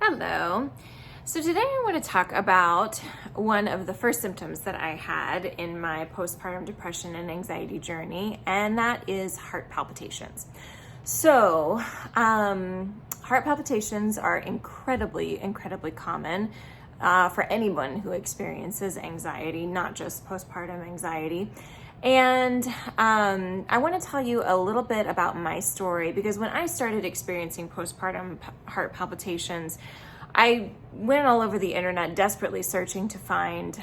Hello. So today I want to talk about one of the first symptoms that I had in my postpartum depression and anxiety journey, and that is heart palpitations. So, heart palpitations are incredibly common for anyone who experiences anxiety, not just postpartum anxiety. And I want to tell you a little bit about my story, because when I started experiencing postpartum heart palpitations, I went all over the internet desperately searching to find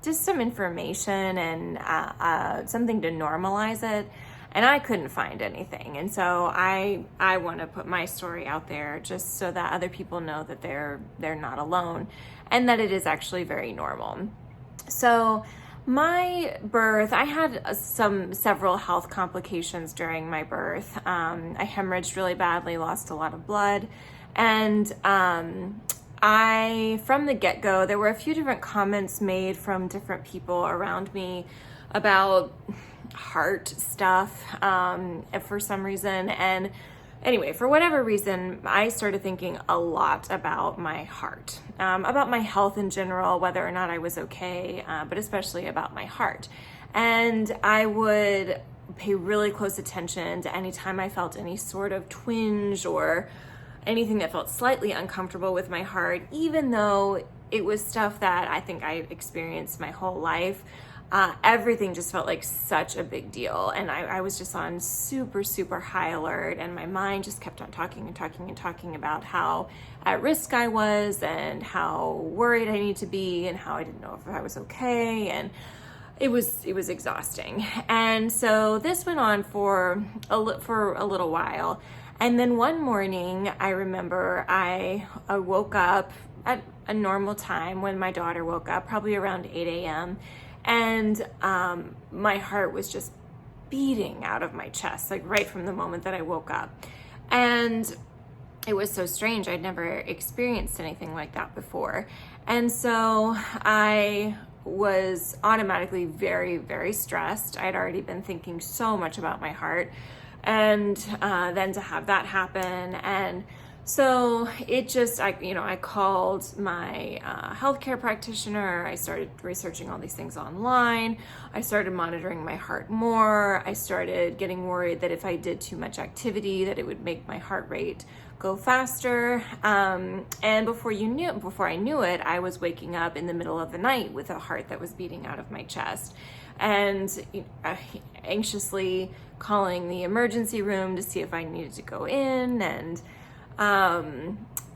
just some information and something to normalize it, and I couldn't find anything. And so I want to put my story out there just so that other people know that they're not alone and that it is actually very normal. So my birth, I had several health complications during my birth. I hemorrhaged really badly, lost a lot of blood. And from the get-go, there were a few different comments made from different people around me about heart stuff for some reason. And anyway, for whatever reason, I started thinking a lot about my heart, about my health in general, whether or not I was okay, but especially about my heart. And I would pay really close attention to any time I felt any sort of twinge or anything that felt slightly uncomfortable with my heart, even though it was stuff that I think I experienced my whole life. Everything just felt like such a big deal. And I was just on super high alert, and my mind just kept on talking about how at risk I was and how worried I needed to be and how I didn't know if I was okay. And it was exhausting. And so this went on for a little while. And then one morning, I remember I woke up at a normal time when my daughter woke up, probably around 8 a.m. And my heart was just beating out of my chest, like right from the moment that I woke up. And it was so strange. I'd never experienced anything like that before. And so I was automatically very stressed. I'd already been thinking so much about my heart. And then to have that happen, and so it just, I called my healthcare practitioner. I started researching all these things online. I started monitoring my heart more. I started getting worried that if I did too much activity, that it would make my heart rate go faster. And before I knew it, I was waking up in the middle of the night with a heart that was beating out of my chest, and anxiously calling the emergency room to see if I needed to go in. And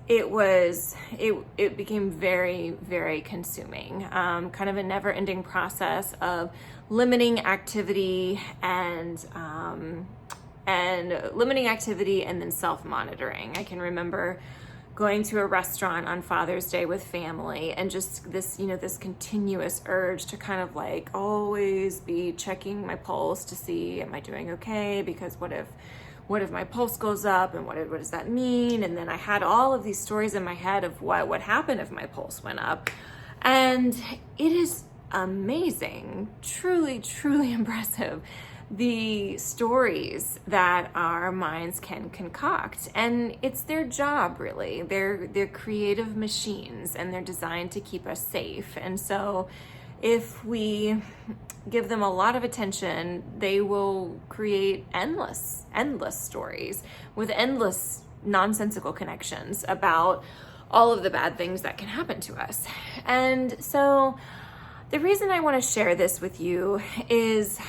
it became very consuming, kind of a never-ending process of limiting activity and then self-monitoring. I can remember going to a restaurant on Father's Day with family, and just this continuous urge to kind of like always be checking my pulse to see, am I doing okay? Because what if my pulse goes up, and what does that mean? And then I had all of these stories in my head of what would happen if my pulse went up. And it is amazing, truly impressive, the stories that our minds can concoct. And it's their job, really. They're creative machines, and they're designed to keep us safe. And so if we give them a lot of attention, they will create endless stories with endless nonsensical connections about all of the bad things that can happen to us. And so the reason I want to share this with you is,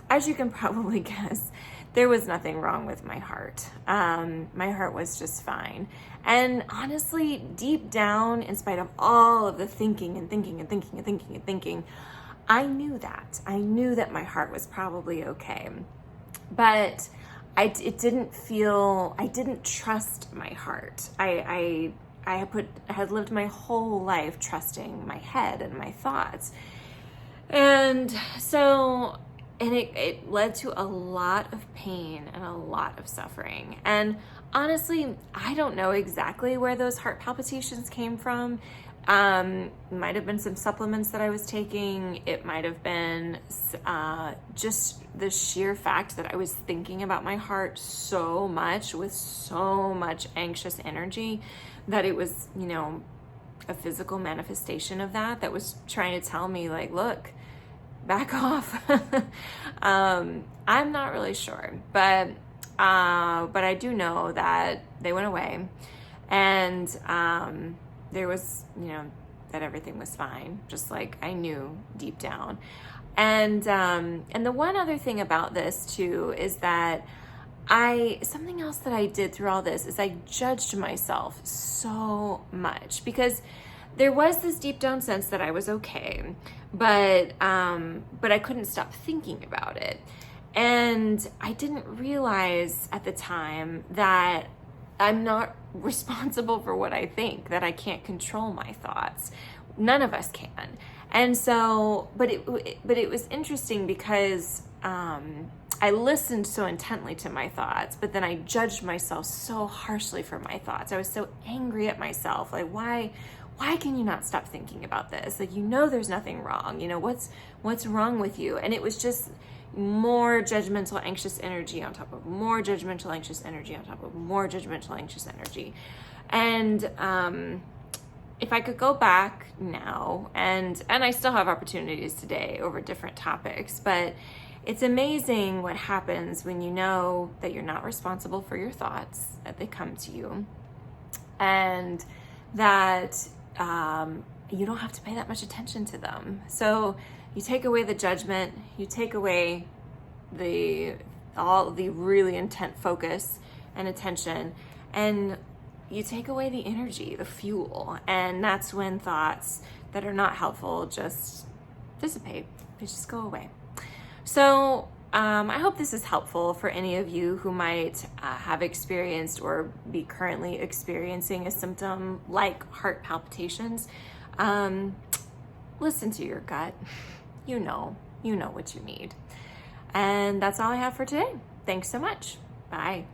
as you can probably guess, there was nothing wrong with my heart. My heart was just fine. And honestly, deep down, in spite of all of the thinking, I knew that. I knew that my heart was probably okay. But I didn't trust my heart. I had lived my whole life trusting my head and my thoughts. And so, and it led to a lot of pain and a lot of suffering. And honestly, I don't know exactly where those heart palpitations came from. Might have been some supplements that I was taking. It might have been just the sheer fact that I was thinking about my heart so much with so much anxious energy that it was, a physical manifestation of that was trying to tell me, like, look, back off. I'm not really sure, but I do know that they went away, and there was, that everything was fine, just like I knew deep down. And the one other thing about this too is that something else that I did through all this is I judged myself so much, because there was this deep down sense that I was okay, but I couldn't stop thinking about it. And I didn't realize at the time that I'm not responsible for what I think, that I can't control my thoughts. None of us can. And so, but it was interesting because I listened so intently to my thoughts, but then I judged myself so harshly for my thoughts. I was so angry at myself. Like, why can you not stop thinking about this? Like, there's nothing wrong. What's wrong with you? And it was just more judgmental, anxious energy on top of more judgmental, anxious energy on top of more judgmental, anxious energy. And if I could go back now, and I still have opportunities today over different topics, but it's amazing what happens when you know that you're not responsible for your thoughts, that they come to you, and that you don't have to pay that much attention to them. So you take away the judgment, you take away all the really intent focus and attention, and you take away the energy, the fuel, and that's when thoughts that are not helpful just dissipate. They just go away. So I hope this is helpful for any of you who might have experienced or be currently experiencing a symptom like heart palpitations. Listen to your gut. You know what you need. And that's all I have for today. Thanks so much. Bye.